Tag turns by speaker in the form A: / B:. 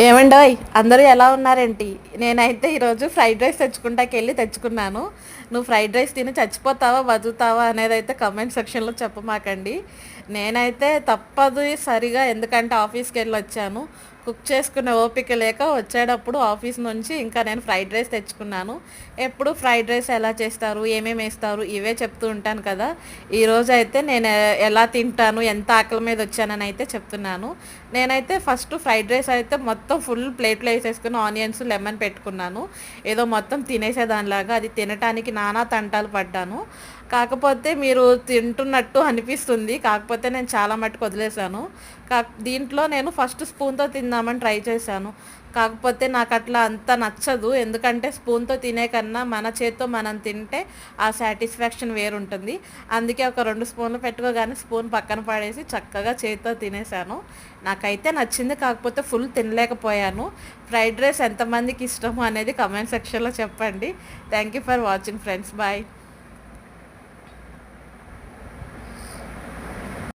A: ఏమండోయ్ అందరూ ఎలా ఉన్నారేంటి? నేనైతే ఈరోజు ఫ్రైడ్ రైస్ తెచ్చుకున్నాను. నువ్వు ఫ్రైడ్ రైస్ తిని చచ్చిపోతావా, బతుకుతావా అనేదైతే కామెంట్ సెక్షన్‌లో చెప్పమాకండి. నేనైతే తప్పదు సరిగా, ఎందుకంటే ఆఫీస్‌కెళ్ళొచ్చాను. కుక్ చేసుకునే ఓపిక లేక వచ్చేటప్పుడు ఆఫీస్ నుంచి ఇంకా నేను ఫ్రైడ్ రైస్ తెచ్చుకున్నాను. ఎప్పుడు ఫ్రైడ్ రైస్ ఎలా చేస్తారు, ఏమేమి ఏస్తారు ఇవే చెప్తూ ఉంటాను కదా! ఈరోజైతే నేను ఎలా తింటాను, ఎంత ఆకలి మీద వచ్చానని అయితే చెప్తున్నాను. నేనైతే ఫస్ట్ ఫ్రైడ్ రైస్ అయితే మొత్తం ఫుల్ ప్లేట్లో వేసేసుకుని ఆనియన్స్ లెమన్ పెట్టుకున్నాను. ఏదో మొత్తం తినేసేదానిలాగా, అది తినటానికి నానా తంటాలు పడ్డాను. కాకపోతే మీరు తింటున్నట్టు అనిపిస్తుంది, కాకపోతే నేను చాలా మట్టుకు వదిలేసాను. దీంట్లో నేను ఫస్ట్ స్పూన్తో తిందామని ట్రై చేశాను. కాకపోతే నాకు అట్లా అంత నచ్చదు, ఎందుకంటే స్పూన్తో తినే కన్నా మన చేత్తో మనం తింటే ఆ సాటిస్ఫాక్షన్ వేరుంటుంది. అందుకే ఒక 2 స్పూన్లు పెట్టుకోగానే స్పూన్ పక్కన పడేసి చక్కగా చేత్తో తినేసాను. నాకైతే నచ్చింది, కాకపోతే ఫుల్ తినలేకపోయాను. ఫ్రైడ్ రైస్ ఎంతమందికి ఇష్టమో అనేది కామెంట్ సెక్షన్లో చెప్పండి. Thank you for watching friends. Bye.